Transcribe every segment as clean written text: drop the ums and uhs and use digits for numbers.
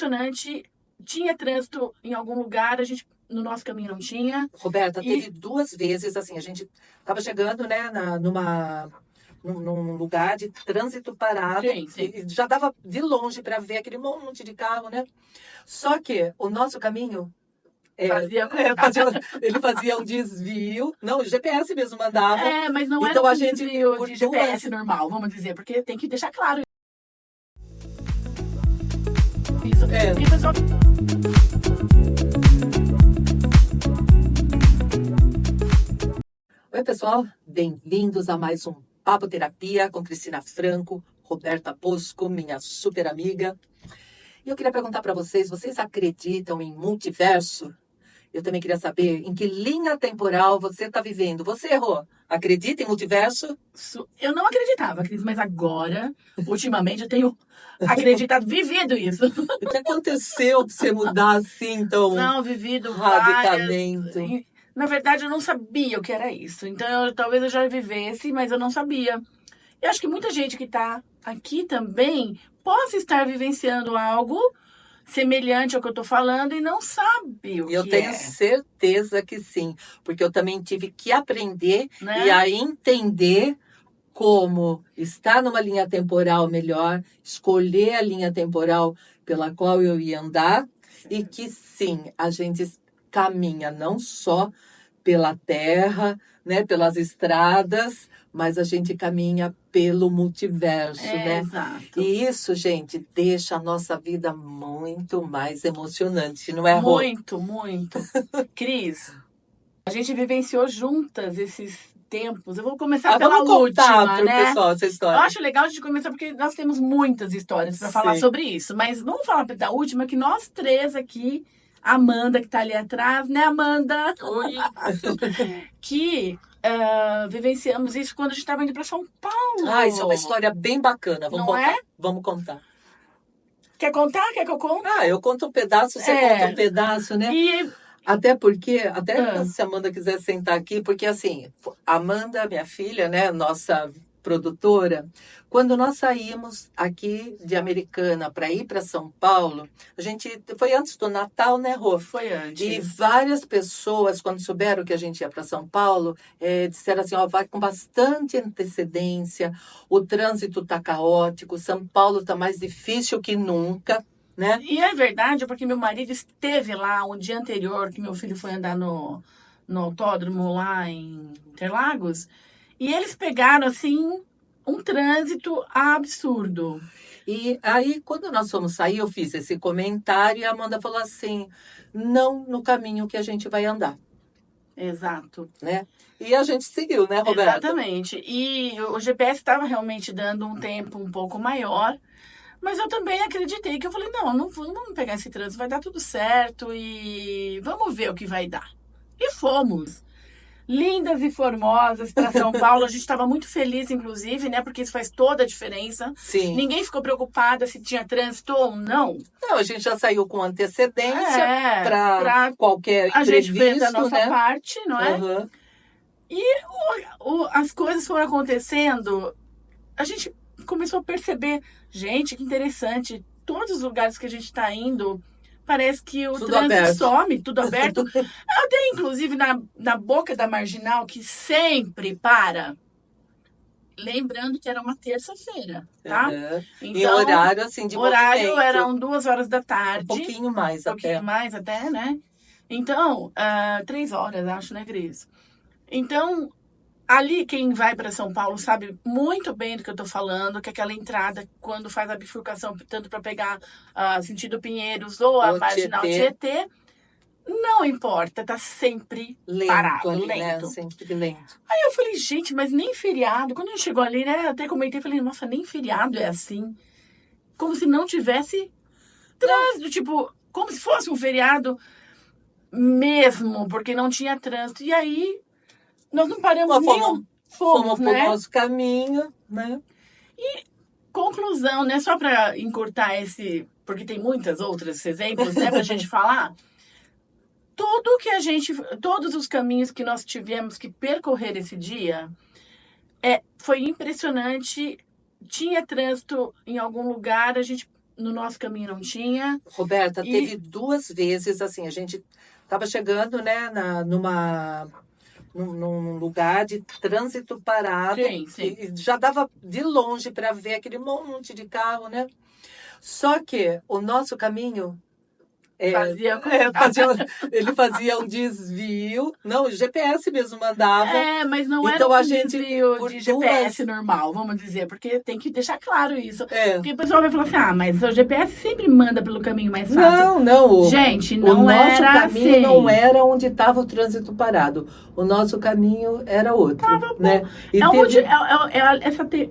impressionante. Tinha trânsito em algum lugar, no nosso caminho não tinha. Roberta, teve 2 vezes, assim, a gente estava chegando, né, num lugar de trânsito parado, Sim. e já dava de longe para ver aquele monte de carro, né? Só que o nosso caminho ele fazia um desvio, não, o GPS mesmo mandava. Mas não era Então um a gente, desvio por de GPS normal, vamos dizer, porque tem que deixar claro isso. E o pessoal... Oi, pessoal, bem-vindos a mais um Papo Terapia com Cristina Franco, Roberta Bosco, minha super amiga. E eu queria perguntar para vocês acreditam em multiverso? Eu também queria saber em que linha temporal você está vivendo. Você errou. Acredita em multiverso? Eu não acreditava, Cris, mas agora, ultimamente, eu tenho acreditado, vivido isso. O que aconteceu para você mudar assim tão Não, vivido radicalmente? várias... Na verdade, eu não sabia o que era isso. Então, talvez eu já vivesse, mas eu não sabia. Eu acho que muita gente que está aqui também possa estar vivenciando algo semelhante ao que eu estou falando e não sabe o que é. Eu tenho certeza que sim, porque eu também tive que aprender, né? E a entender como estar numa linha temporal melhor, escolher a linha temporal pela qual eu ia andar, e que sim, a gente caminha não só pela terra, né, pelas estradas, mas a gente caminha pelo multiverso, né? Exato. E isso, gente, deixa a nossa vida muito mais emocionante, não é, Rô? Muito. Cris, a gente vivenciou juntas esses tempos. Eu vou começar pela vamos contar última, pro né? pessoal essa história. Eu acho legal a gente começar porque nós temos muitas histórias para falar sobre isso. Mas vamos falar da última, que nós três aqui, a Amanda que tá ali atrás, né, Amanda? Oi. Que vivenciamos isso quando a gente estava indo para São Paulo. Isso é uma história bem bacana. Vamos Não contar? é? Vamos contar. Quer contar? Quer que eu conte? Eu conto um pedaço, você conta um pedaço, né? Até se a Amanda quiser sentar aqui, porque assim, Amanda, minha filha, né, nossa produtora, quando nós saímos aqui de Americana para ir para São Paulo, a gente foi antes do Natal, né, Rô? Foi antes. E várias pessoas, quando souberam que a gente ia para São Paulo, disseram assim, vai com bastante antecedência, o trânsito tá caótico, São Paulo tá mais difícil que nunca. Né? E é verdade, porque meu marido esteve lá um dia anterior, que meu filho foi andar no autódromo lá em Interlagos, e eles pegaram, assim, um trânsito absurdo. E aí, quando nós fomos sair, eu fiz esse comentário e a Amanda falou assim, não no caminho que a gente vai andar. Exato. Né? E a gente seguiu, né, Roberta? Exatamente. E o GPS estava realmente dando um tempo um pouco maior, mas eu também acreditei que eu falei, não vamos pegar esse trânsito, vai dar tudo certo e vamos ver o que vai dar. E fomos. Lindas e formosas para São Paulo. A gente estava muito feliz, inclusive, né? Porque isso faz toda a diferença. Sim. Ninguém ficou preocupada se tinha trânsito ou não. Não, a gente já saiu com antecedência para qualquer imprevisto, a gente fez a nossa parte, não é? Uhum. E as coisas foram acontecendo. A gente começou a perceber, gente, que interessante, todos os lugares que a gente está indo, parece que o trânsito some, tudo aberto. Até, inclusive, na boca da Marginal, que sempre para. Lembrando que era uma terça-feira, tá? Então, e horário, assim, de horário movimento. eram 2 horas da tarde. Um pouquinho mais até, né? Então, 3 horas, acho, né, Cris? Então, ali quem vai para São Paulo sabe muito bem do que eu tô falando, que aquela entrada, quando faz a bifurcação, tanto para pegar sentido Pinheiros ou a Marginal Tietê, não importa, tá sempre parado, ali, lento. Né? Sempre lento. Aí eu falei, gente, mas nem feriado. Quando a gente chegou ali, né, até comentei, falei, nossa, nem feriado é assim. Como se não tivesse trânsito, tipo, como se fosse um feriado mesmo, porque não tinha trânsito. E aí, nós não paramos fomos né? pro nosso caminho, né? E conclusão, né? Só para encurtar porque tem muitos outros exemplos, né, pra gente falar. Todos os caminhos que nós tivemos que percorrer esse dia, foi impressionante. Tinha trânsito em algum lugar, no nosso caminho não tinha. Roberta, teve 2 vezes, assim, a gente estava chegando, né, num lugar de trânsito parado. Sim. E já dava de longe para ver aquele monte de carro, né? Só que o nosso caminho ele fazia um desvio. Não, o GPS mesmo mandava. Mas não era Então, um a gente, desvio por de GPS normal, vamos dizer, porque tem que deixar claro isso. É. Porque o pessoal vai falar assim, mas o GPS sempre manda pelo caminho mais fácil. Não. Gente, o não nosso era caminho assim. não era onde estava o trânsito parado. O nosso caminho era outro. Né? E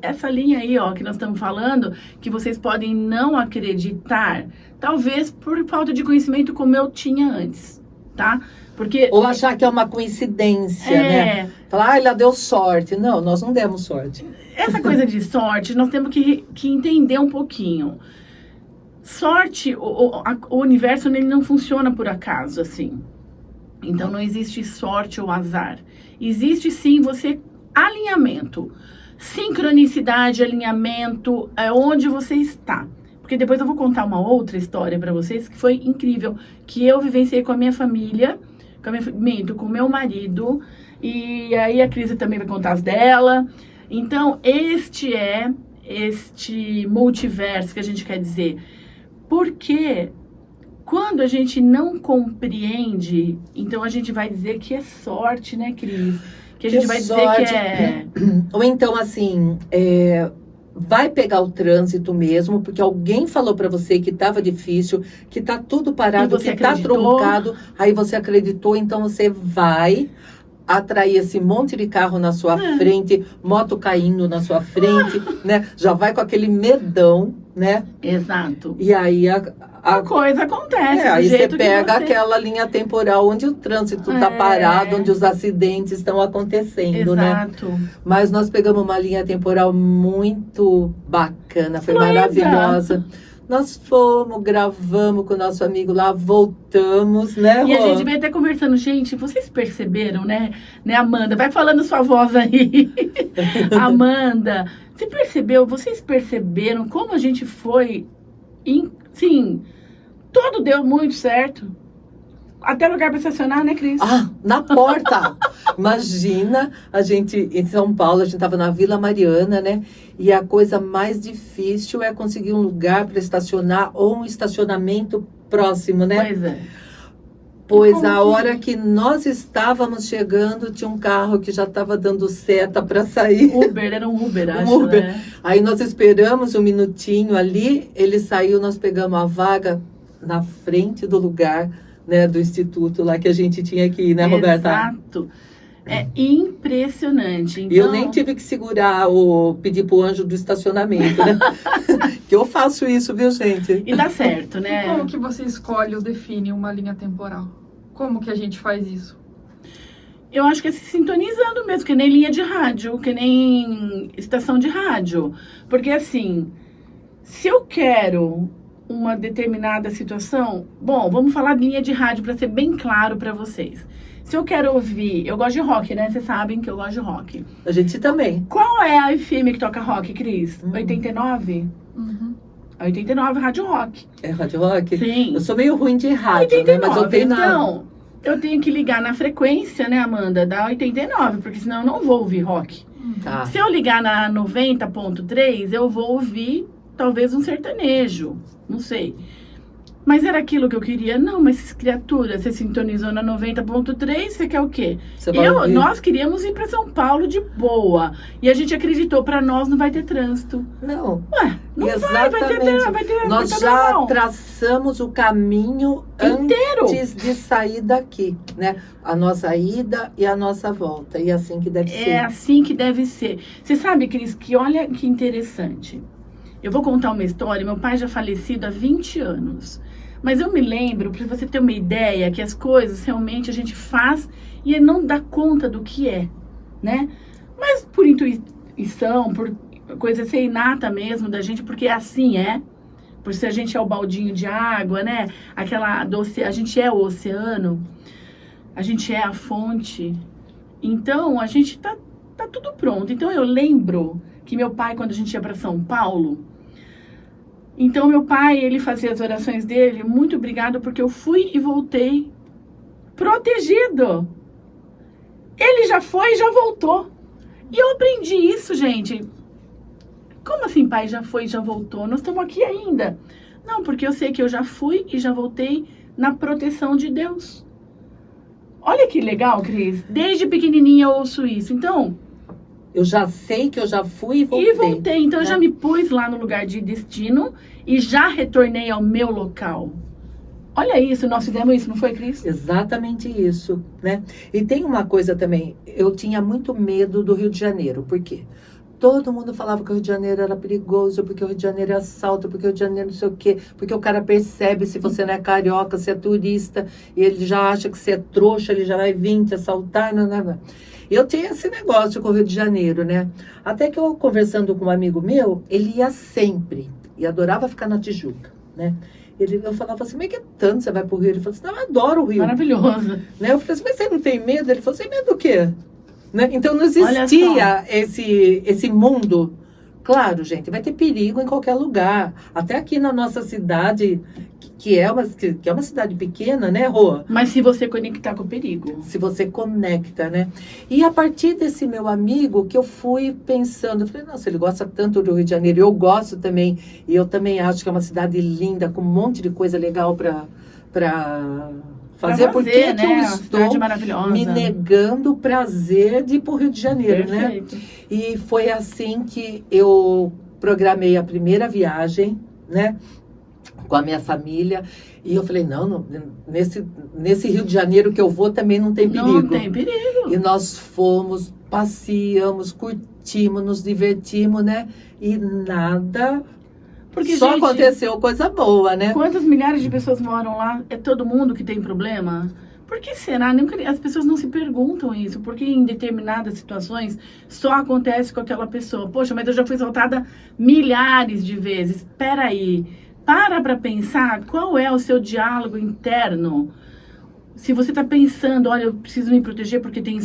essa linha aí, ó, que nós estamos falando, que vocês podem não acreditar, talvez por falta de conhecimento como eu tinha antes, tá? Porque ou achar que é uma coincidência, né? Falar, ela deu sorte. Não, nós não demos sorte. Essa coisa de sorte, nós temos que entender um pouquinho. Sorte, o universo ele não funciona por acaso, assim. Então, não existe sorte ou azar. Existe, sim, alinhamento. Sincronicidade, alinhamento, é onde você está. Porque depois eu vou contar uma outra história para vocês que foi incrível, que eu vivenciei com a minha família, com o meu marido, e aí a Cris também vai contar as dela. Então, este multiverso que a gente quer dizer. Porque quando a gente não compreende, então a gente vai dizer que é sorte, né, Cris? Que a gente vai dizer que é... Ou então, assim, vai pegar o trânsito mesmo, porque alguém falou para você que estava difícil, que tá tudo parado, que tá truncado, aí você acreditou, então você vai atrair esse monte de carro na sua frente, moto caindo na sua frente, né? Já vai com aquele medão, né? Exato. E aí a coisa acontece. Aí você pega aquela linha temporal onde o trânsito está parado, onde os acidentes estão acontecendo, Exato. Né? Mas nós pegamos uma linha temporal muito bacana, foi maravilhosa. Nós fomos, gravamos com o nosso amigo lá, voltamos, né, Rô? E a gente veio até conversando. Gente, vocês perceberam, né, Amanda? Vai falando sua voz aí. Amanda, vocês perceberam como a gente foi... Sim, tudo deu muito certo. Até lugar para estacionar, né, Cris? Na porta! Imagina, a gente, em São Paulo, a gente estava na Vila Mariana, né? E a coisa mais difícil é conseguir um lugar para estacionar ou um estacionamento próximo, né? Pois é. Pois a hora que nós estávamos chegando, tinha um carro que já estava dando seta para sair. Era um Uber, acho, né? Aí nós esperamos um minutinho ali, ele saiu, nós pegamos a vaga na frente do lugar, né, do instituto lá que a gente tinha que ir, né, Roberta? Exato. É impressionante. Então... Eu nem tive que segurar pedir pro anjo do estacionamento, né? Que eu faço isso, viu, gente? E dá certo, né? E como que você escolhe ou define uma linha temporal? Como que a gente faz isso? Eu acho que é se sintonizando mesmo, que nem linha de rádio, que nem estação de rádio. Porque assim, se eu quero uma determinada situação, bom, vamos falar de linha de rádio para ser bem claro para vocês. Se eu quero ouvir, eu gosto de rock, né? Vocês sabem que eu gosto de rock. A gente também. Qual é a FM que toca rock, Cris? 89? Uhum. 89, Rádio Rock. É Rádio Rock? Sim. Eu sou meio ruim de rádio, 89, né? Mas eu tenho então, eu tenho que ligar na frequência, né, Amanda, da 89, porque senão eu não vou ouvir rock. Tá. Se eu ligar na 90.3, eu vou ouvir talvez um sertanejo, não sei. Mas era aquilo que eu queria? Não, mas criatura, você sintonizou na 90.3, você quer o quê? Nós queríamos ir para São Paulo de boa. E a gente acreditou, para nós não vai ter trânsito. Não. Ué, não exatamente. vai ter Nós já traçamos o caminho inteiro antes de sair daqui, né? A nossa ida e a nossa volta. E é assim que deve ser. É assim que deve ser. Você sabe, Cris, que olha que interessante. Eu vou contar uma história. Meu pai já falecido há 20 anos. Mas eu me lembro, para você ter uma ideia, que as coisas realmente a gente faz e não dá conta do que é, né? Mas por intuição, por coisa ser inata mesmo da gente, porque assim por se a gente é o baldinho de água, né? A gente é o oceano, a gente é a fonte. Então, a gente tá tudo pronto. Então, eu lembro que meu pai, quando a gente ia para São Paulo, Então, meu pai, ele fazia as orações dele, muito obrigado, porque eu fui e voltei protegido. Ele já foi e já voltou. E eu aprendi isso, gente. Como assim, pai, já foi e já voltou? Nós estamos aqui ainda. Não, porque eu sei que eu já fui e já voltei na proteção de Deus. Olha que legal, Cris. Desde pequenininha eu ouço isso. Então, eu já sei que eu já fui e voltei. E voltei. Então, eu já me pus lá no lugar de destino e já retornei ao meu local. Olha isso, nós fizemos isso, não foi, Cris? Exatamente isso, né? E tem uma coisa também, eu tinha muito medo do Rio de Janeiro. Por quê? Todo mundo falava que o Rio de Janeiro era perigoso, porque o Rio de Janeiro é assalto, porque o Rio de Janeiro não sei o quê, porque o cara percebe se você não é carioca, se é turista, e ele já acha que você é trouxa, ele já vai vir te assaltar, não. Eu tinha esse negócio com o Rio de Janeiro, né? Até que eu, conversando com um amigo meu, ele ia sempre, e adorava ficar na Tijuca, né? Eu falava assim, mas que tanto você vai pro Rio? Ele falou assim, não, eu adoro o Rio. Maravilhoso. Né? Eu falei assim, mas você não tem medo? Ele falou assim, medo do quê? Né? Então não existia esse mundo. Claro, gente, vai ter perigo em qualquer lugar. Até aqui na nossa cidade, que é uma cidade pequena, né, Rô? Mas se você conectar com o perigo. Se você conecta, né? E a partir desse meu amigo que eu fui pensando, eu falei, nossa, ele gosta tanto do Rio de Janeiro, eu gosto também, e eu também acho que é uma cidade linda, com um monte de coisa legal para fazer, porque né? que eu estou me negando o prazer de ir para o Rio de Janeiro, Perfeito. Né? E foi assim que eu programei a primeira viagem, né? Com a minha família, e eu falei, não, nesse Rio de Janeiro que eu vou também não tem perigo. Não tem perigo. E nós fomos, passeamos, curtimos, nos divertimos, né? E nada... Porque, só gente, aconteceu coisa boa, né? Quantas milhares de pessoas moram lá? É todo mundo que tem problema? Por que será? As pessoas não se perguntam isso. Porque em determinadas situações só acontece com aquela pessoa. Poxa, mas eu já fui assaltada milhares de vezes. Espera aí. Para pensar qual é o seu diálogo interno. Se você está pensando, olha, eu preciso me proteger porque tem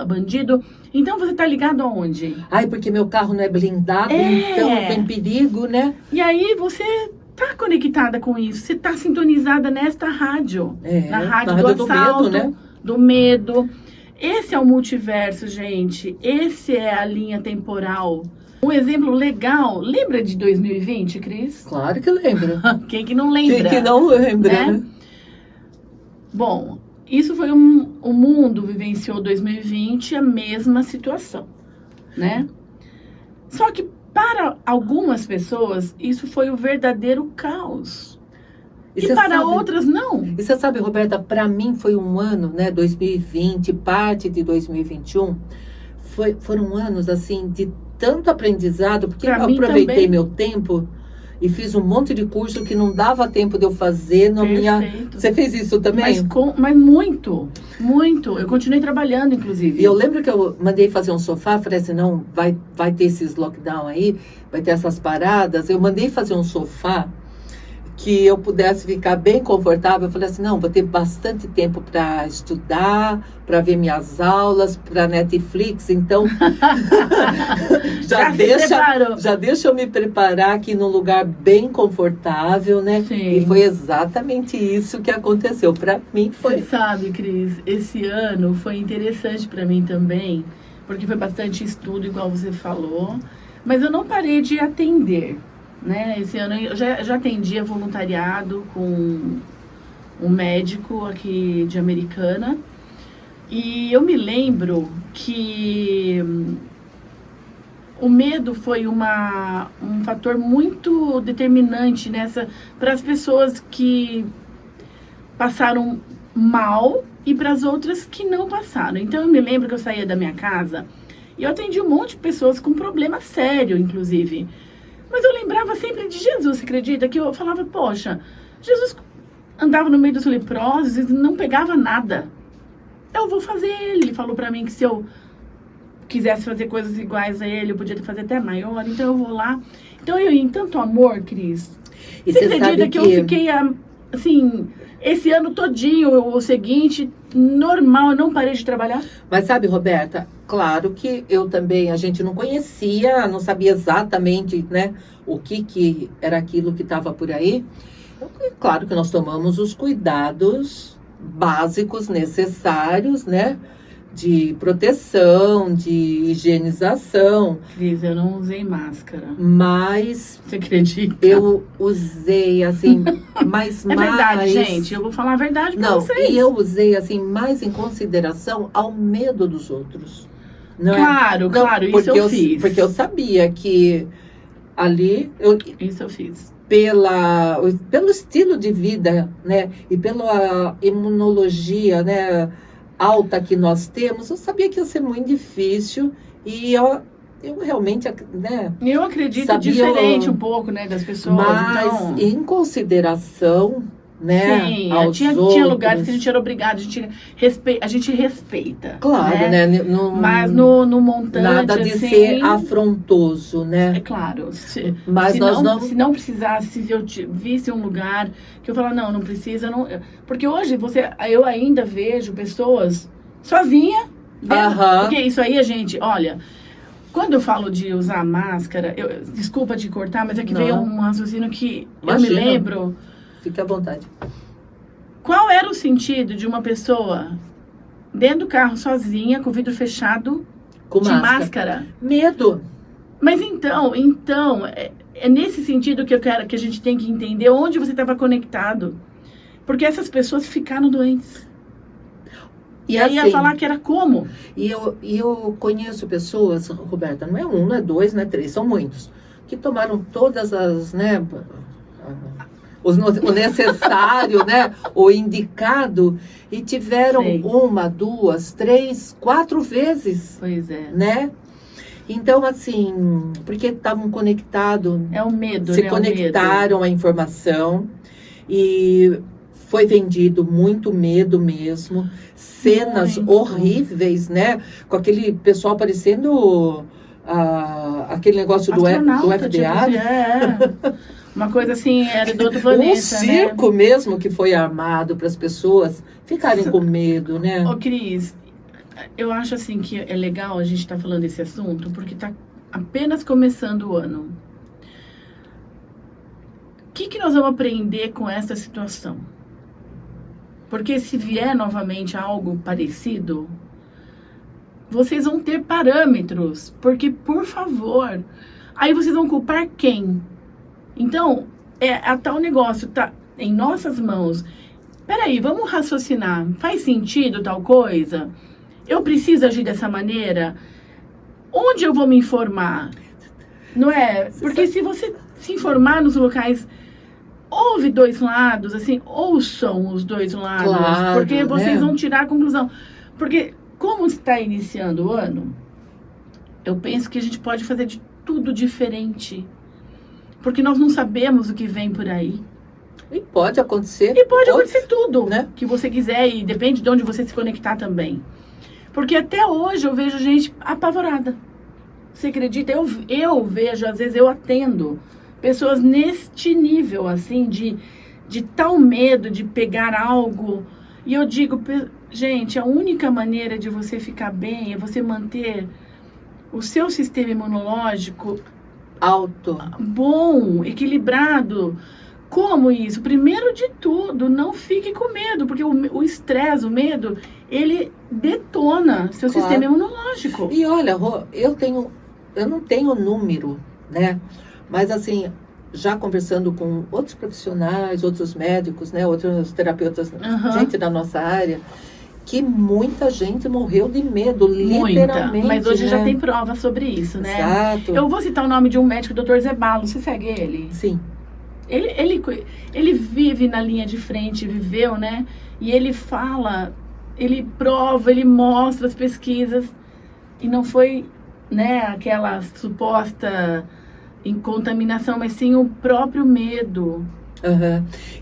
bandido, então você está ligado aonde? Ai, porque meu carro não é blindado, então tem perigo, né? E aí você está conectada com isso, você está sintonizada nesta rádio. Na rádio do assalto, medo, né? Do medo. Esse é o multiverso, gente. Esse é a linha temporal. Um exemplo legal, lembra de 2020, Cris? Claro que lembra. Quem que não lembra? Quem que não lembra, né? Bom, isso foi o mundo vivenciou 2020 a mesma situação, né? Só que para algumas pessoas isso foi o verdadeiro caos. E para outras não. E você sabe, Roberta, para mim foi um ano, né, 2020, parte de 2021, foram anos assim de tanto aprendizado, porque eu aproveitei meu tempo e fiz um monte de curso que não dava tempo de eu fazer. Você fez isso também? Mas muito, muito. Eu continuei trabalhando, inclusive. E eu lembro que eu mandei fazer um sofá, falei assim, não, vai ter esses lockdown aí, vai ter essas paradas. Eu mandei fazer um sofá que eu pudesse ficar bem confortável. Eu falei assim, não, vou ter bastante tempo para estudar, para ver minhas aulas, para Netflix, então já deixa eu me preparar aqui num lugar bem confortável, né? Sim. E foi exatamente isso que aconteceu. Para mim foi. Você sabe, Cris, esse ano foi interessante para mim também, porque foi bastante estudo, igual você falou, mas eu não parei de atender. Né? Esse ano eu já atendia voluntariado com um médico aqui de Americana, e eu me lembro que o medo foi um fator muito determinante para as pessoas que passaram mal e para as outras que não passaram. Então eu me lembro que eu saía da minha casa e eu atendi um monte de pessoas com problema sério, inclusive. Mas eu lembrava sempre de Jesus, você acredita? Que eu falava, poxa, Jesus andava no meio dos leprosos e não pegava nada. Eu vou fazer ele. Ele falou pra mim que se eu quisesse fazer coisas iguais a ele, eu podia fazer até maior, então eu vou lá. Então eu ia em tanto amor, Cris. E você acredita que eu fiquei, assim, esse ano todinho, o seguinte, normal, eu não parei de trabalhar. Mas sabe, Roberta, claro que eu também, a gente não conhecia, não sabia exatamente, né, o que era aquilo que estava por aí. Então, claro que nós tomamos os cuidados básicos necessários, né, de proteção, de higienização. Cris, eu não usei máscara. Mas Você acredita? eu usei, assim, mais... É verdade, gente. Eu vou falar a verdade pra Não, vocês. e eu usei, assim, mais em consideração ao medo dos outros. Não Claro, Não, claro, isso eu fiz. Porque eu sabia que ali, Isso eu fiz. pelo estilo de vida, né, e pela imunologia, né, alta que nós temos, eu sabia que ia ser muito difícil e eu realmente, né, Eu acredito sabia, diferente um pouco, né, das pessoas. mas Então, em consideração, né, sim, aos tinha outros. lugares que a gente era obrigado, a gente respeita. Claro, né? Mas no montante, Nada de assim, ser afrontoso, é né? claro. Mas nós não... Se não precisasse, se eu visse um lugar que eu falar, não precisa, não. Porque hoje eu ainda vejo pessoas sozinha, porque isso aí, gente, olha, quando eu falo de usar máscara, desculpa te cortar, mas é que veio um raciocínio que Imagina. eu me lembro. Fica à vontade. Qual era o sentido de uma pessoa dentro do carro sozinha, com o vidro fechado, Com de máscara? Medo. Mas então, é nesse sentido que eu quero que a gente tem que entender onde você estava conectado. Porque essas pessoas ficaram doentes. E aí ia falar que era como? E eu conheço pessoas, Roberta, não é um, não é dois, não é três, são muitos, que tomaram todas as, né, o necessário, né, o indicado, e tiveram Sei. 1, 2, 3, 4 vezes. Pois é. Né? Então, assim, porque estavam conectados, É o medo, se né? conectaram à informação e foi vendido muito medo mesmo, cenas Muito. horríveis, né? Com aquele pessoal parecendo aquele negócio do Astronauta, FDA. Tipo, uma coisa assim, era do outro planeta, Um circo mesmo que foi armado para as pessoas ficarem com medo, né? Ô, Cris, eu acho assim que é legal a gente estar falando desse assunto, porque está apenas começando o ano. O que nós vamos aprender com essa situação? Porque se vier novamente algo parecido, vocês vão ter parâmetros. Porque, por favor, aí vocês vão culpar quem? Então, a tal negócio tá em nossas mãos. Peraí, vamos raciocinar. Faz sentido tal coisa? Eu preciso agir dessa maneira? Onde eu vou me informar? Não é? Porque se você se informar nos locais, ouve dois lados, assim, ouçam os dois lados. Claro, porque vocês né? vão tirar a conclusão. Porque, como está iniciando o ano, eu penso que a gente pode fazer de tudo diferente. Porque nós não sabemos o que vem por aí. E pode acontecer. E pode acontecer tudo, né? Que você quiser, e depende de onde você se conectar também. Porque até hoje eu vejo gente apavorada. Você acredita? Eu vejo, às vezes eu atendo pessoas neste nível, assim, de tal medo de pegar algo. E eu digo, gente, a única maneira de você ficar bem é você manter o seu sistema imunológico alto, bom, equilibrado. Como isso? Primeiro de tudo, não fique com medo, porque o estresse, o medo, ele detona seu sistema imunológico. E olha, Rô, eu não tenho número, né? Mas assim, já conversando com outros profissionais, outros médicos, né? Outros terapeutas, gente da nossa área, que muita gente morreu de medo, literalmente. Mas hoje, né? já tem prova sobre isso, né? Exato. Eu vou citar o nome de um médico, o Dr. Zé Balo. Você segue ele? Sim. Ele vive na linha de frente, viveu, né? E ele fala, ele prova, ele mostra as pesquisas. E não foi, né, aquela suposta contaminação, mas sim o próprio medo.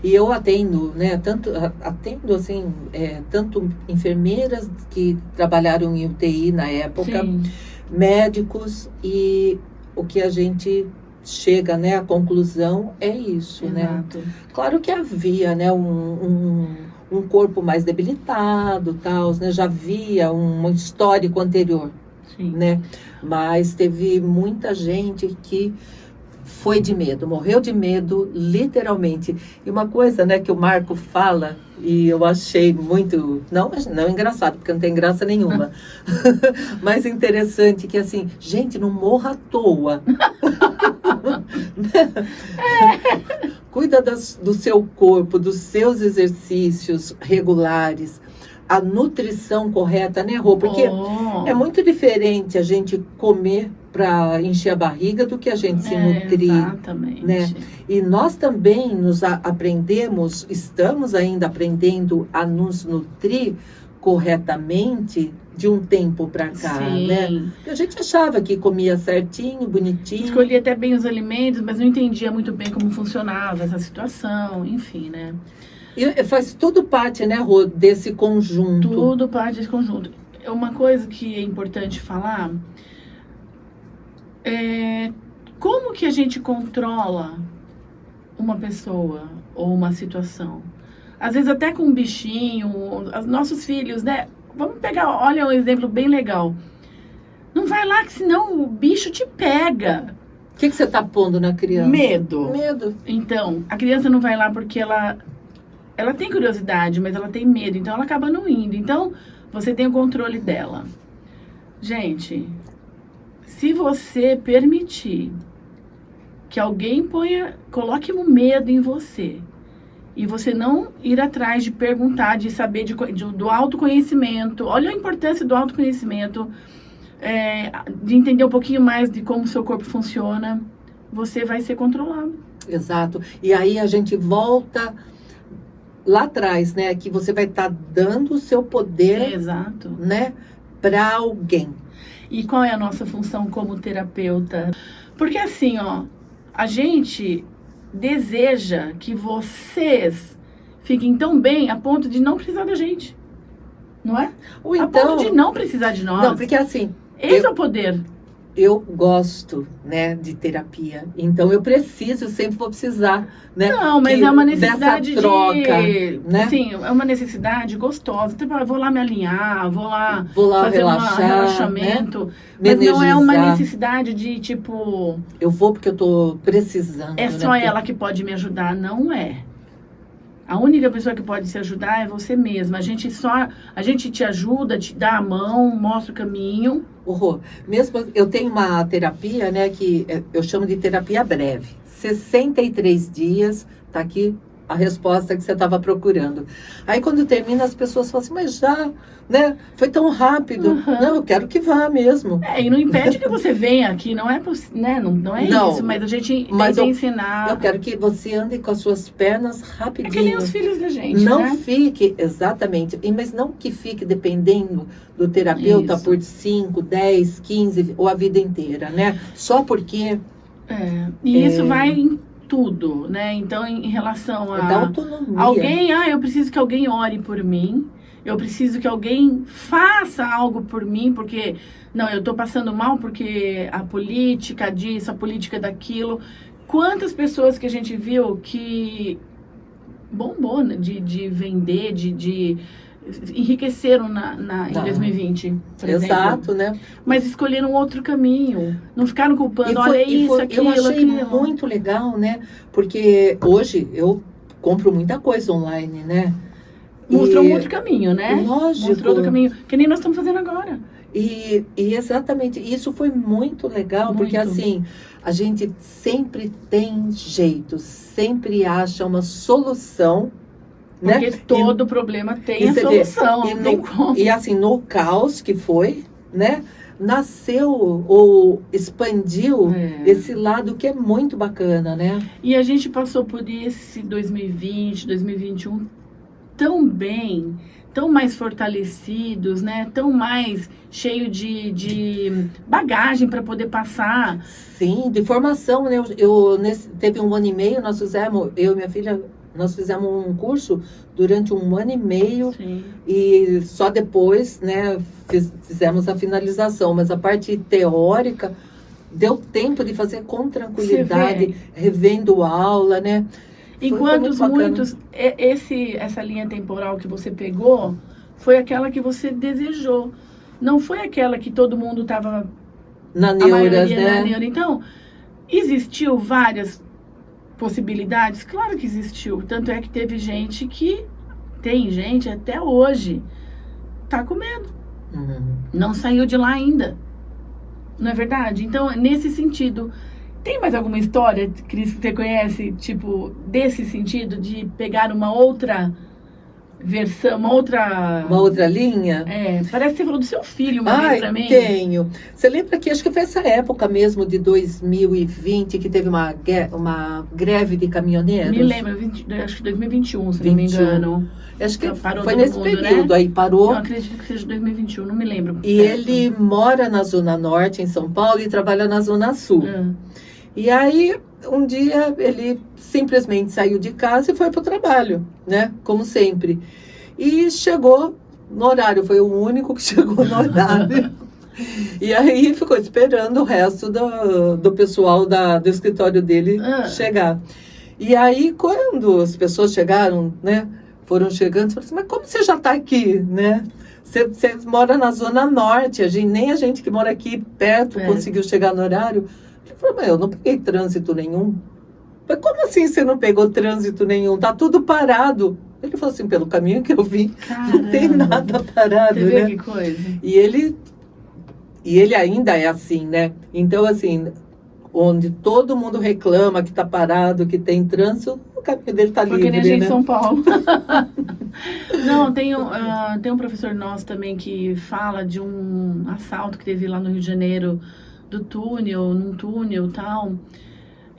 E eu atendo, né, atendo assim, tanto enfermeiras que trabalharam em UTI na época, Sim. médicos, e o que a gente chega, né, à conclusão, é isso, né? Exato. Claro que havia, né, um corpo mais debilitado, tal, né? Já havia um histórico anterior, Sim. né? Mas teve muita gente que foi de medo, morreu de medo, literalmente. E uma coisa, né, que o Marco fala, e eu achei muito, não engraçado, porque não tem graça nenhuma, mas interessante, que assim, gente, não morra à toa. Cuida do seu corpo, dos seus exercícios regulares, a nutrição correta, né, Rô? Porque é muito diferente a gente comer para encher a barriga do que a gente se nutrir. Exatamente. Né? E nós também aprendemos, estamos ainda aprendendo a nos nutrir corretamente de um tempo para cá, Sim. né? Porque a gente achava que comia certinho, bonitinho. Escolhia até bem os alimentos, mas não entendia muito bem como funcionava essa situação, enfim, né? E faz tudo parte, né, Rô, desse conjunto. Tudo parte desse conjunto. Uma coisa que é importante falar é como que a gente controla uma pessoa ou uma situação. Às vezes até com um bichinho, os nossos filhos, né? Vamos pegar, olha um exemplo bem legal. Não vai lá que senão o bicho te pega. O que você está pondo na criança? Medo. Medo. Então, a criança não vai lá porque ela tem curiosidade, mas ela tem medo, então ela acaba não indo. Então, você tem o controle dela. Gente, se você permitir que alguém coloque um medo em você, e você não ir atrás de perguntar, de saber do autoconhecimento, olha a importância do autoconhecimento, de entender um pouquinho mais de como o seu corpo funciona, você vai ser controlado. Exato. E aí a gente volta lá atrás, né? Que você vai estar dando o seu poder, Exato, né, para alguém. E qual é a nossa função como terapeuta? Porque assim, ó, a gente deseja que vocês fiquem tão bem a ponto de não precisar da gente, não é? Ou A então, ponto de não precisar de nós. não, porque assim, Esse é o poder. eu gosto, né, de terapia, então eu preciso, sempre vou precisar, né? Não, mas que é uma necessidade dessa troca, de... né? Sim, é uma necessidade gostosa. Tipo, eu vou lá me alinhar, vou lá fazer relaxar, um relaxamento. né? Mas Me não é uma energizar. necessidade de, tipo... Eu vou porque eu tô precisando. É né? só ela que pode me ajudar. Não é. A única pessoa que pode se ajudar é você mesma. A gente te ajuda, te dá a mão, mostra o caminho. Mesmo eu tenho uma terapia, né, que eu chamo de terapia breve. 63 dias, tá aqui a resposta que você estava procurando. Aí quando termina, as pessoas falam assim, mas já, né, foi tão rápido. Uhum. Não, eu quero que vá mesmo. E não impede que você venha aqui, não é, né? Não é Não, isso, mas a gente mas tenta ensinar. Eu quero que você ande com as suas pernas É rapidinho. que nem os filhos da gente, Não né? fique, exatamente, mas não que fique dependendo do terapeuta Isso. por 5, 10, 15 ou a vida inteira, né? Só porque E isso vai em tudo, né? Então, em relação é da a autonomia. eu preciso que alguém ore por mim, eu preciso que alguém faça algo por mim, porque, não, eu tô passando mal porque a política disso, a política daquilo. Quantas pessoas que a gente viu que bombou, né? de vender, de enriqueceram em 2020, por exemplo. Exato, né? Mas escolheram outro caminho. Não ficaram culpando, E olha isso, aquilo, eu achei aquilo. muito legal, né? Porque hoje eu compro muita coisa online, né? Mostrou um outro caminho, né? Lógico. Mostrou outro caminho, que nem nós estamos fazendo agora. E exatamente, isso foi muito legal, porque Muito. assim, a gente sempre tem jeito, sempre acha uma solução, Porque né? todo problema tem a você vê, solução, não tem como. E assim, no caos que foi, né? Nasceu ou expandiu esse lado que é muito bacana, né? E a gente passou por esse 2020, 2021 tão bem, tão mais fortalecidos, né? Tão mais cheio de bagagem para poder passar. Sim, de formação, né? Teve 1 ano e meio, nós fizemos, eu e minha filha, nós fizemos um curso durante 1 ano e meio. Sim. E só depois, né, fizemos a finalização. Mas a parte teórica deu tempo de fazer com Você tranquilidade, vê? revendo aula, né? Enquanto muito bacana. muitos, essa linha temporal que você pegou foi aquela que você desejou. Não foi aquela que todo mundo estava, Na a neuras, maioria né? na neura. Então, existiu várias possibilidades? Claro que existiu. Tanto é que teve gente que, tem gente até hoje, tá com medo. Uhum. Não saiu de lá ainda. Não é verdade? Então, nesse sentido, tem mais alguma história, Cris, que você conhece, tipo, desse sentido, de pegar uma outra versão, uma outra... Uma outra linha? Parece que você falou do seu filho uma vez pra mim. Tenho. Você lembra que acho que foi essa época mesmo de 2020 que teve uma greve de caminhoneiros? Me lembro, acho que 2021, se não me 21. engano. Acho que Parou foi todo nesse mundo, período, né? aí parou. Eu acredito que seja 2021, não me lembro. E ele mora na Zona Norte, em São Paulo, e trabalha na Zona Sul. E aí, um dia, ele simplesmente saiu de casa e foi para o trabalho, né? Como sempre. E chegou no horário, foi o único que chegou no horário. E aí, ficou esperando o resto do pessoal do escritório dele chegar. E aí, quando as pessoas chegaram, né? Foram chegando, falaram assim, mas como você já está aqui, né? Você mora na Zona Norte, nem a gente que mora aqui perto conseguiu chegar no horário. Ele falou, mas eu não peguei trânsito nenhum. Mas como assim você não pegou trânsito nenhum? Tá tudo parado. Ele falou assim, pelo caminho que eu vim, Caramba. não tem nada parado, Você vê né? que coisa. E ele ainda é assim, né? Então, assim, onde todo mundo reclama que tá parado, que tem trânsito, o caminho dele tá livre, Porque nem a gente né? em São Paulo. Não, tem um professor nosso também que fala de um assalto que teve lá no Rio de Janeiro, num túnel e tal.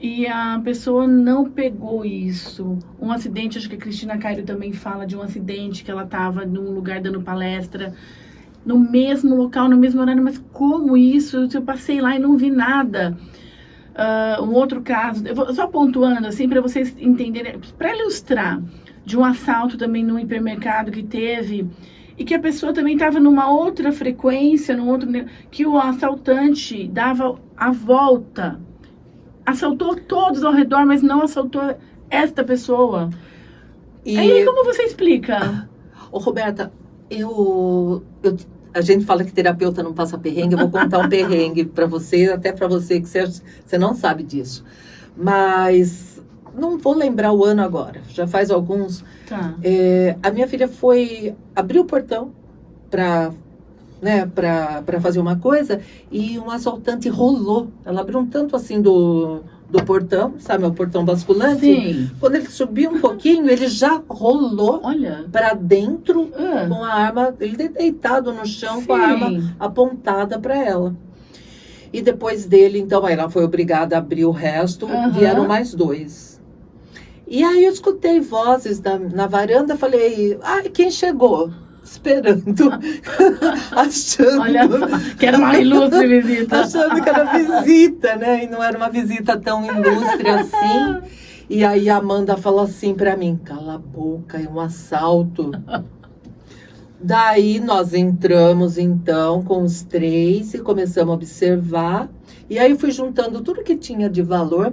E a pessoa não pegou isso. Um acidente, acho que a Cristina Cairo também fala de um acidente que ela estava num lugar dando palestra, no mesmo local, no mesmo horário, mas como isso? Eu passei lá e não vi nada. Um outro caso, eu vou só pontuando assim para vocês entenderem, para ilustrar, de um assalto também no hipermercado que teve, e que a pessoa também estava numa outra frequência, que o assaltante dava a volta, assaltou todos ao redor, mas não assaltou esta pessoa. E aí, como você explica? Ô, Roberta, a gente fala que terapeuta não passa perrengue, eu vou contar um perrengue para você, até para você que você não sabe disso. Mas não vou lembrar o ano agora, já faz alguns. Tá. A minha filha abriu o portão para fazer uma coisa e um assaltante rolou. Ela abriu um tanto assim do portão, sabe, o portão basculante. Sim. Quando ele subiu um pouquinho, ele já rolou para dentro com a arma, ele deitado no chão. Sim. Com a arma apontada para ela. E depois dele, então, ela foi obrigada a abrir o resto, vieram mais 2. E aí eu escutei vozes na varanda, falei, quem chegou? Esperando, achando... Olha só, que era uma ilustre visita. Achando que era visita, né? E não era uma visita tão ilustre assim. E aí a Amanda falou assim pra mim, cala a boca, é um assalto. Daí nós entramos, então, com os 3 e começamos a observar. E aí fui juntando tudo que tinha de valor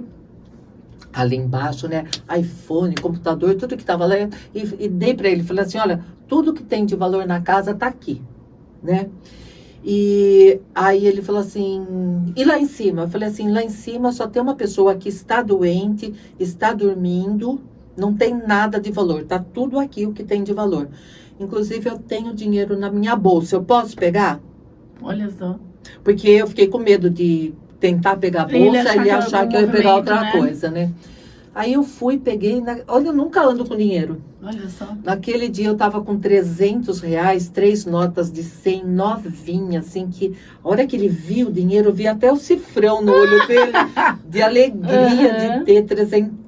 ali embaixo, né? iPhone, computador, tudo que estava lá. E dei para ele, falei assim, olha, tudo que tem de valor na casa tá aqui, né? E aí ele falou assim, e lá em cima? Eu falei assim, lá em cima só tem uma pessoa que está doente, está dormindo, não tem nada de valor, tá tudo aqui o que tem de valor. Inclusive eu tenho dinheiro na minha bolsa, eu posso pegar? Olha só. Porque eu fiquei com medo de tentar pegar a bolsa e ele achar que eu ia pegar outra coisa, né? Aí eu fui, peguei, olha, eu nunca ando com dinheiro. Olha só. Naquele dia eu tava com R$300, 3 notas de 100 novinhas, assim, que a hora que ele viu o dinheiro, eu vi até o cifrão no olho dele, de alegria de ter 300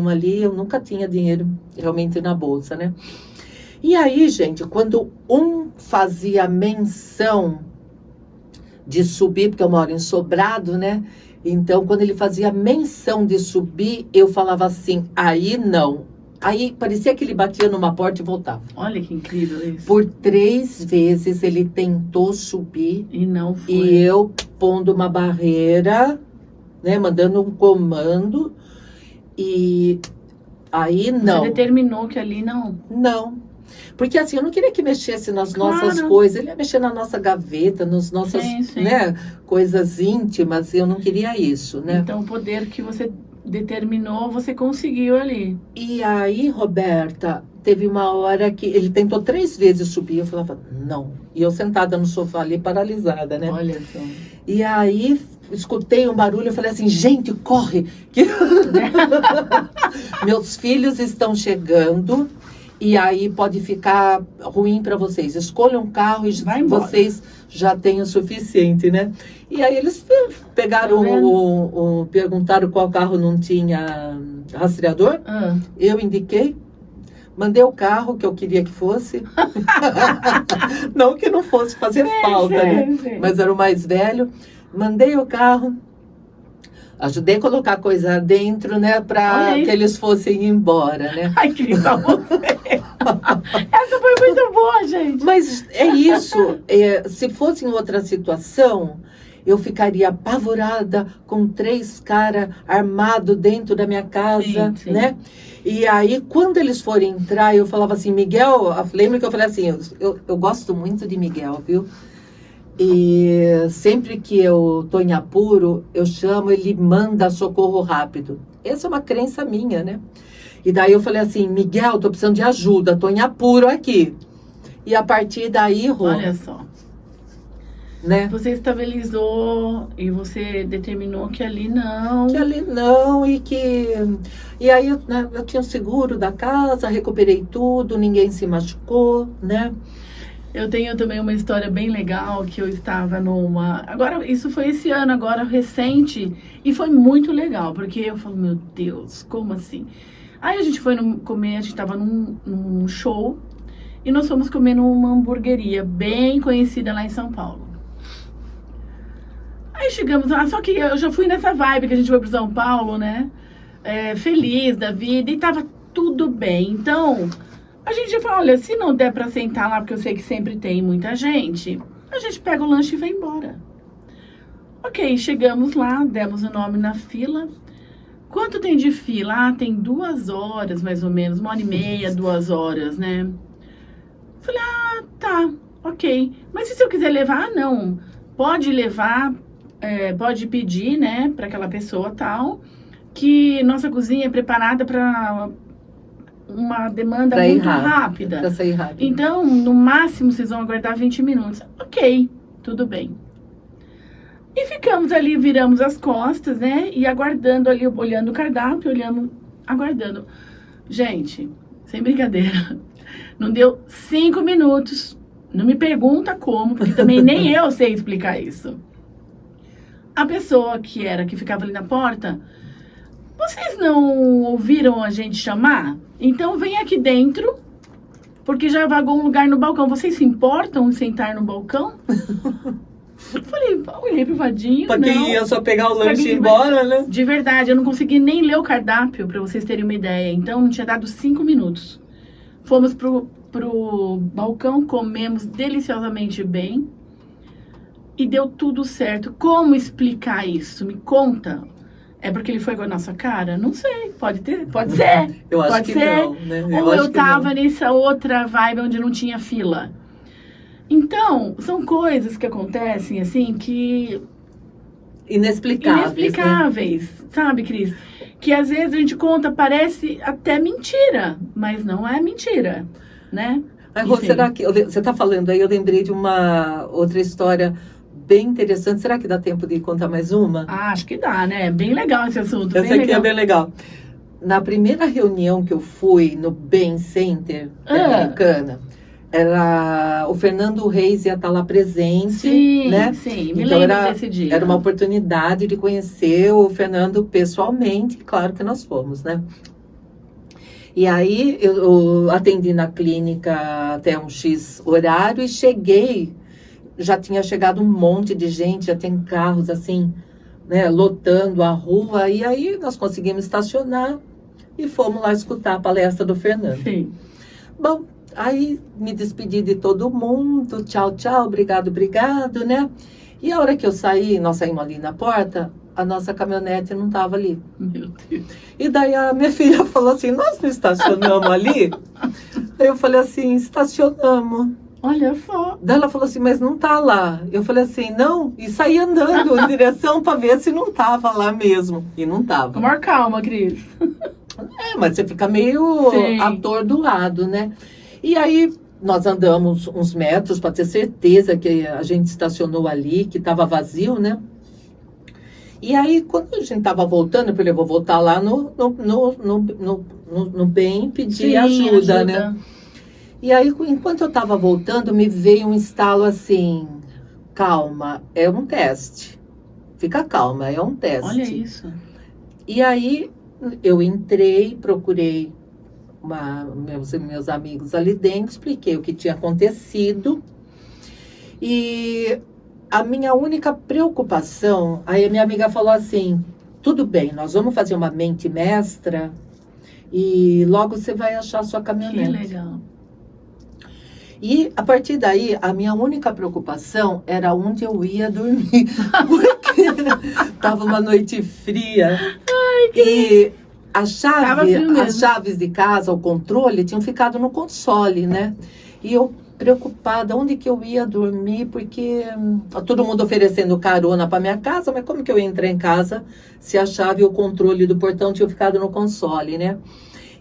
ali. Eu nunca tinha dinheiro realmente na bolsa, né? E aí, gente, quando um fazia menção de subir, porque eu moro em Sobrado, né? Então, quando ele fazia menção de subir, eu falava assim, aí não. Aí parecia que ele batia numa porta e voltava. Olha que incrível isso. Por 3 vezes ele tentou subir E não foi. e eu pondo uma barreira, né, mandando um comando, e aí não. Você determinou que ali não. Não. Porque assim, eu não queria que mexesse nas nossas Claro. coisas. Ele ia mexer na nossa gaveta, nas nossas, Sim. né, coisas íntimas. Eu não queria isso, né? Então, o poder que você determinou, você conseguiu ali. E aí, Roberta, teve uma hora que ele tentou 3 vezes subir. Eu falava, não. E eu sentada no sofá ali, paralisada, né? Olha só. E aí, escutei um barulho. Eu falei assim, gente, corre! Que... Meus filhos estão chegando. E aí pode ficar ruim para vocês. Escolham um carro e Vai embora. vocês já têm o suficiente, né? E aí eles pegaram Tá vendo? perguntaram qual carro não tinha rastreador. Ah, Eu indiquei, mandei o carro que eu queria que fosse. Não que não fosse fazer falta, né? sei. Mas era o mais velho. Mandei o carro. Ajudei a colocar coisa dentro, né? Olha Para aí. que eles fossem embora, né? Ai, que legal você. Essa foi muito boa, gente. Mas é isso. Se fosse em outra situação, eu ficaria apavorada com 3 caras armados dentro da minha casa, Sim. né? E aí, quando eles forem entrar, eu falava assim, Miguel, lembra que eu falei assim, eu gosto muito de Miguel, viu? E sempre que eu tô em apuro, eu chamo, ele manda socorro rápido. Essa é uma crença minha, né? E daí eu falei assim, Miguel, tô precisando de ajuda, tô em apuro aqui. E a partir daí, Rô, Olha só. né? Você estabilizou e você determinou que ali não. Que ali não, e aí né, eu tinha o seguro da casa, recuperei tudo, ninguém se machucou, né? Eu tenho também uma história bem legal que eu estava numa. Agora, isso foi esse ano, agora recente, e foi muito legal, porque eu falo, meu Deus, como assim? Aí a gente foi comer, a gente estava num show e nós fomos comer numa hamburgueria bem conhecida lá em São Paulo. Aí chegamos lá, só que eu já fui nessa vibe que a gente foi pro São Paulo, né? Feliz da vida e tava tudo bem. Então, a gente falou, olha, se não der pra sentar lá, porque eu sei que sempre tem muita gente, a gente pega o lanche e vai embora. Ok, chegamos lá, demos o nome na fila. Quanto tem de fila? Ah, tem 2 horas, mais ou menos, 1h30, 2 horas, né? Falei, ah, tá, ok. Mas e se eu quiser levar? Ah, não. Pode levar, pode pedir, né, pra aquela pessoa tal, que nossa cozinha é preparada pra uma demanda Pra ir muito rápido, rápida. Pra sair rápido. Então, no máximo, vocês vão aguardar 20 minutos. Ok, tudo bem. E ficamos ali, viramos as costas, né? E aguardando ali, olhando o cardápio, aguardando. Gente, sem brincadeira, não deu 5 minutos. Não me pergunta como, porque também nem eu sei explicar isso. A pessoa que ficava ali na porta, vocês não ouviram a gente chamar? Então vem aqui dentro, porque já vagou um lugar no balcão. Vocês se importam em sentar no balcão? Falei, olhei pro Vadinho, Pra não. quem ia só pegar o Pra lanche e quem ir embora, né? De verdade, eu não consegui nem ler o cardápio, pra vocês terem uma ideia. Então, não tinha dado 5 minutos. Fomos pro balcão, comemos deliciosamente bem. E deu tudo certo. Como explicar isso? Me conta. É porque ele foi com a nossa cara? Não sei. Pode ser. Eu acho Pode que ser. não, né? Ou acho eu que tava não. nessa outra vibe onde não tinha fila. Então, são coisas que acontecem, assim, que... Inexplicáveis, né? sabe, Cris? Que às vezes a gente conta, parece até mentira, mas não é mentira, né? Mas, Rô, Enfim. será que... Você tá falando aí, eu lembrei de uma outra história bem interessante. Será que dá tempo de contar mais uma? Ah, acho que dá, né? Bem legal esse assunto. Essa bem aqui legal. é bem legal. Na primeira reunião que eu fui no Ben Center Americana, era o Fernando Reis ia estar lá presente, Sim, né? sim, me Então lembro era, desse dia. era uma oportunidade de conhecer o Fernando pessoalmente, claro que nós fomos, né? E aí eu atendi na clínica até um X horário e cheguei, já tinha chegado um monte de gente, já tem carros assim, né, lotando a rua, e aí nós conseguimos estacionar, e fomos lá escutar a palestra do Fernando. Sim. Bom, aí me despedi de todo mundo, tchau, tchau, obrigado, obrigado, né? E a hora que eu saí, nós saímos ali na porta, a nossa caminhonete não estava ali. Meu Deus. E daí a minha filha falou assim, nós não estacionamos ali? Aí eu falei assim, estacionamos. Olha só. Daí ela falou assim, mas não tá lá. Eu falei assim, não, e saí andando em direção para ver se não tava lá mesmo. E não tava. Com maior calma, Cris. Mas você fica meio Sim. atordoado, né? E aí nós andamos uns metros para ter certeza que a gente estacionou ali, que estava vazio, né? E aí, quando a gente estava voltando, eu falei, eu vou voltar lá no bem pedir Sim, ajuda, né? E aí, enquanto eu estava voltando, me veio um estalo assim, calma, é um teste. Fica calma, é um teste. Olha isso. E aí, eu entrei, procurei meus amigos ali dentro, expliquei o que tinha acontecido. E a minha única preocupação, aí a minha amiga falou assim, tudo bem, nós vamos fazer uma mente mestra e logo você vai achar sua caminhonete. Que legal. E a partir daí, a minha única preocupação era onde eu ia dormir. Porque estava uma noite fria. E as chaves de casa, o controle, tinham ficado no console, né? E eu preocupada, onde que eu ia dormir, porque todo mundo oferecendo carona para minha casa, mas como que eu ia entrar em casa se a chave e o controle do portão tinham ficado no console, né?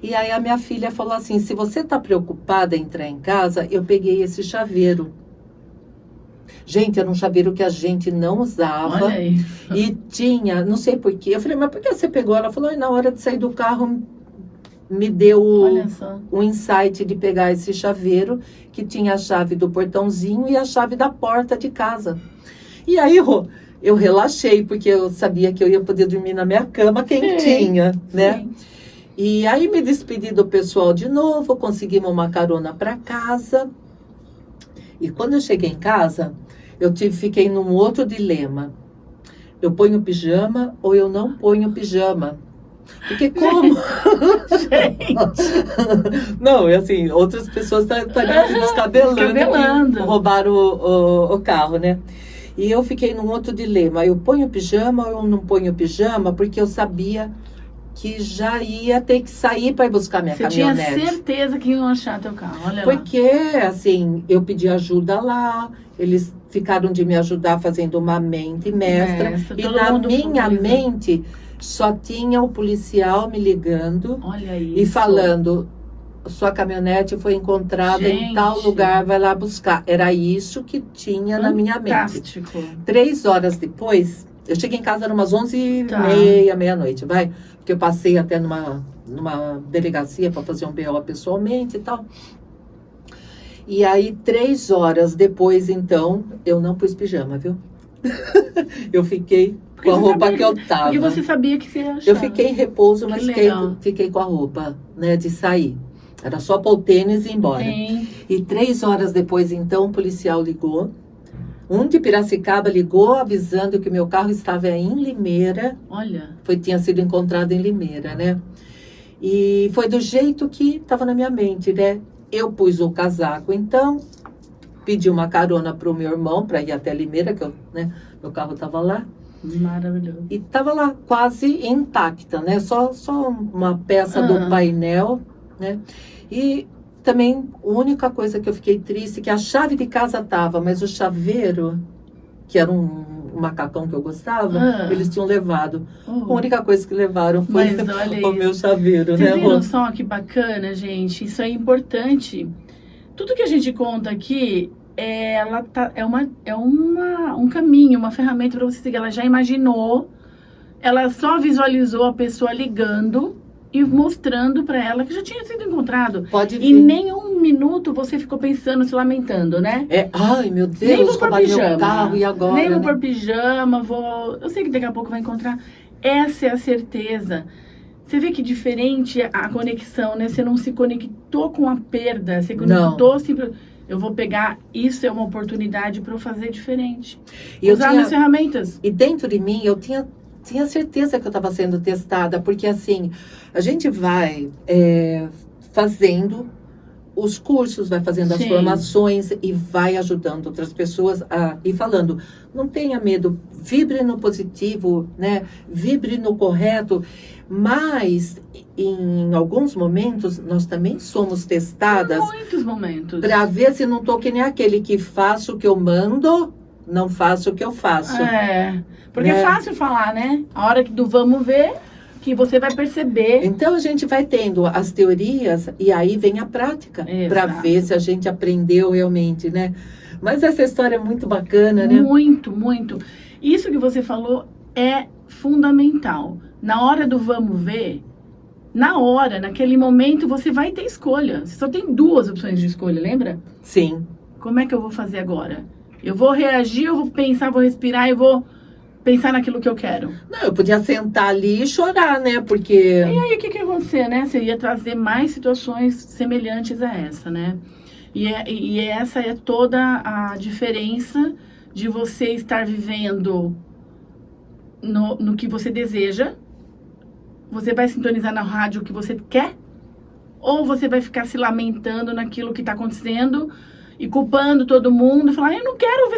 E aí a minha filha falou assim, se você está preocupada em entrar em casa, eu peguei esse chaveiro. Gente, era um chaveiro que a gente não usava. Olha isso. E tinha, não sei porquê. Eu falei, mas por que você pegou? Ela falou, na hora de sair do carro, me deu um insight de pegar esse chaveiro, que tinha a chave do portãozinho e a chave da porta de casa. E aí eu relaxei, porque eu sabia que eu ia poder dormir na minha cama quentinha, né? Sim. E aí me despedi do pessoal de novo, conseguimos uma carona para casa. E quando eu cheguei em casa, fiquei num outro dilema. Eu ponho pijama ou eu não ponho pijama? Porque como... Não, é assim, outras pessoas estariam se descabelando. Que roubaram o carro, né? E eu fiquei num outro dilema. Eu ponho pijama ou eu não ponho pijama? Porque eu sabia que já ia ter que sair para ir buscar minha caminhonete. Você tinha certeza que iam achar teu carro, olha porque, assim, eu pedi ajuda lá, eles ficaram de me ajudar fazendo uma mente mestra. E na minha mente só tinha o policial me ligando e falando, sua caminhonete foi encontrada em tal lugar, vai lá buscar. Era isso que tinha na minha mente. 3 horas depois, eu cheguei em casa umas 11h30, meia-noite, porque eu passei até numa delegacia para fazer um BO pessoalmente e tal. E aí, 3 horas depois, então, eu não pus pijama, viu? Eu fiquei com a roupa que eu tava. Porque você sabia que você ia achar. Eu fiquei em repouso, mas fiquei com a roupa, né, de sair. Era só pôr o tênis e ir embora. Sim. E 3 horas depois, então, o policial ligou. Um de Piracicaba ligou avisando que meu carro estava em Limeira. Olha. Tinha sido encontrado em Limeira, né? E foi do jeito que estava na minha mente, né? Eu pus o casaco, então, pedi uma carona para o meu irmão para ir até Limeira, que meu carro estava lá. Maravilhoso. E estava lá quase intacta, né? Só uma peça do painel, né? E também, a única coisa que eu fiquei triste é que a chave de casa estava, mas o chaveiro, que era um macacão que eu gostava, eles tinham levado. A única coisa que levaram foi o meu chaveiro, né? Vocês têm noção que bacana, gente? Isso é importante. Tudo que a gente conta aqui, um caminho, uma ferramenta para você seguir. Ela já imaginou, ela só visualizou a pessoa ligando e mostrando para ela que já tinha sido encontrado. Pode ver. E nem um minuto você ficou pensando, se lamentando, né? Ai, meu Deus, nem vou pôr pijama. Meu carro, e agora, nem vou pôr pijama, eu sei que daqui a pouco vai encontrar. Essa é a certeza. Você vê que diferente a conexão, né? Você não se conectou com a perda, você conectou sempre... Eu vou pegar, isso é uma oportunidade para eu fazer diferente. Usar as ferramentas. E dentro de mim, eu tinha tinha certeza que eu estava sendo testada, porque assim, a gente vai fazendo os cursos, vai fazendo as Sim. formações e vai ajudando outras pessoas e falando, não tenha medo, vibre no positivo, né? Vibre no correto, mas em alguns momentos nós também somos testadas Muitos momentos. para ver se não estou que nem aquele que faço o que eu mando, não faço o que eu faço. Porque é fácil falar, né? A hora do vamos ver, que você vai perceber. Então a gente vai tendo as teorias e aí vem a prática para ver se a gente aprendeu realmente, né? Mas essa história é muito bacana, né? Muito, muito. Isso que você falou é fundamental. Na hora do vamos ver, naquele momento, você vai ter escolha. Você só tem 2 opções de escolha, lembra? Sim. Como é que eu vou fazer agora? Eu vou reagir, eu vou pensar, vou respirar, eu vou pensar naquilo que eu quero. Não, eu podia sentar ali e chorar, né? Porque... E aí, o que ia acontecer, né? Você ia trazer mais situações semelhantes a essa, né? E essa é toda a diferença de você estar vivendo no que você deseja. Você vai sintonizar na rádio o que você quer? Ou você vai ficar se lamentando naquilo que está acontecendo e culpando todo mundo? E falar, eu não quero ouvir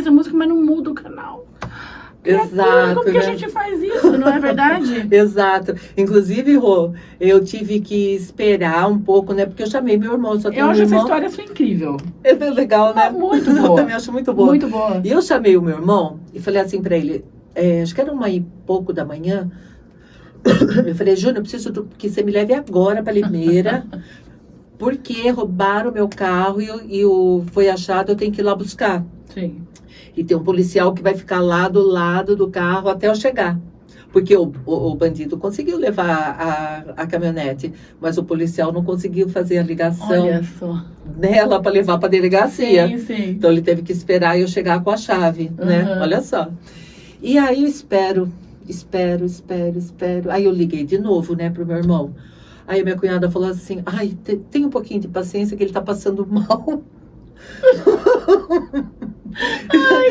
essa música, mas não muda o canal. Exato, como que a gente faz isso, não é verdade? Exato. Inclusive, Rô, eu tive que esperar um pouco, né? Porque eu chamei meu irmão. Eu acho essa história sua incrível. É bem legal, né? Muito boa. Eu também acho muito boa. Muito boa. E eu chamei o meu irmão e falei assim pra ele, acho que era 1h pouco da manhã. Eu falei, Júnior, eu preciso que você me leve agora pra Limeira, porque roubaram o meu carro e foi achado, eu tenho que ir lá buscar. Sim. E tem um policial que vai ficar lá do lado do carro até eu chegar. Porque o bandido conseguiu levar a caminhonete, mas o policial não conseguiu fazer a ligação dela para levar para a delegacia. Sim, sim. Então ele teve que esperar eu chegar com a chave, né? Olha só. E aí eu espero. Aí eu liguei de novo, né, pro meu irmão. Aí minha cunhada falou assim, ai, tem um pouquinho de paciência que ele tá passando mal.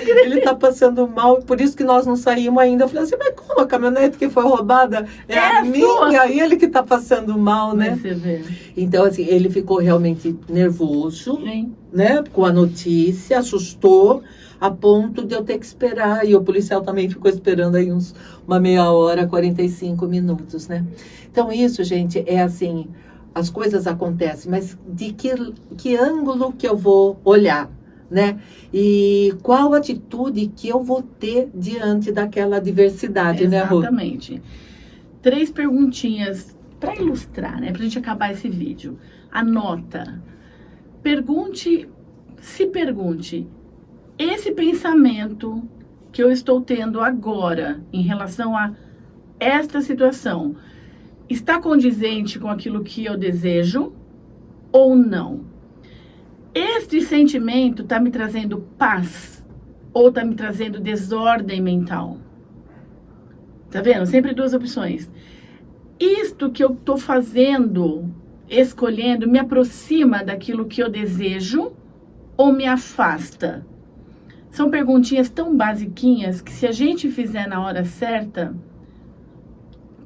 Ele tá passando mal, por isso que nós não saímos ainda. Eu falei assim, mas como a caminhonete que foi roubada é a minha? E ele que tá passando mal, né? Você vê. Então, assim, ele ficou realmente nervoso, Sim. né? Com a notícia, assustou, a ponto de eu ter que esperar. E o policial também ficou esperando aí uma meia hora, 45 minutos, né? Então, isso, gente, é assim, as coisas acontecem, mas de que ângulo que eu vou olhar? Né? E qual atitude que eu vou ter diante daquela adversidade, né, Rô? Exatamente. 3 perguntinhas para ilustrar, né? Pra gente acabar esse vídeo. Anota. Se pergunte, esse pensamento que eu estou tendo agora em relação a esta situação está condizente com aquilo que eu desejo ou não? Este sentimento está me trazendo paz ou está me trazendo desordem mental? Tá vendo? Sempre 2 opções. Isto que eu estou fazendo, escolhendo, me aproxima daquilo que eu desejo ou me afasta? São perguntinhas tão basiquinhas que se a gente fizer na hora certa,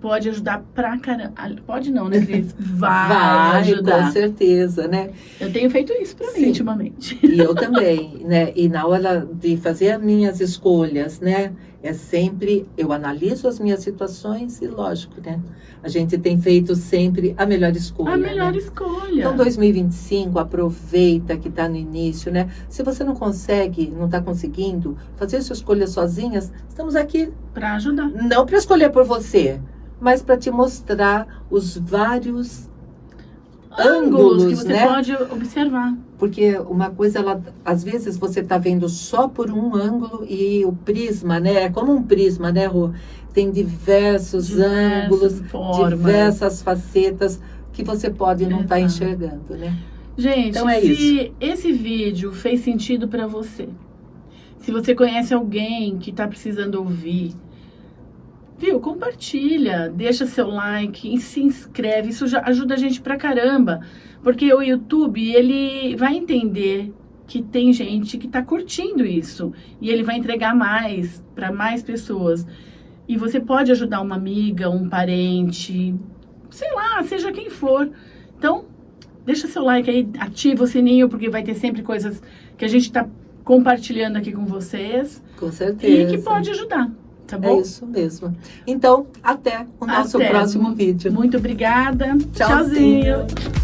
pode ajudar pra caramba. Pode não, né, Cris? Vai ajudar. Com certeza, né? Eu tenho feito isso pra mim ultimamente. E eu também, né? E na hora de fazer as minhas escolhas, né? É sempre, eu analiso as minhas situações e lógico, né? A gente tem feito sempre a melhor escolha. A melhor escolha. Então, 2025, aproveita que tá no início, né? Se você não consegue, não tá conseguindo fazer suas escolhas sozinhas, estamos aqui. Pra ajudar. Não para escolher por você, mas para te mostrar os vários ângulos que você pode observar. Porque uma coisa, às vezes você está vendo só por um ângulo e o prisma, né? É como um prisma, né, Rô? Tem diversos ângulos, diversas facetas que você pode não estar enxergando, né? Gente, então é se esse vídeo fez sentido para você, se você conhece alguém que está precisando ouvir, viu? Compartilha, deixa seu like, se inscreve, isso já ajuda a gente pra caramba, porque o YouTube, ele vai entender que tem gente que tá curtindo isso, e ele vai entregar mais para mais pessoas. E você pode ajudar uma amiga, um parente, sei lá, seja quem for. Então, deixa seu like aí, ativa o sininho, porque vai ter sempre coisas que a gente está compartilhando aqui com vocês. Com certeza. E que pode ajudar, tá bom? É isso mesmo. Então, até o nosso próximo vídeo. Muito obrigada. Tchauzinho. Tchauzinho.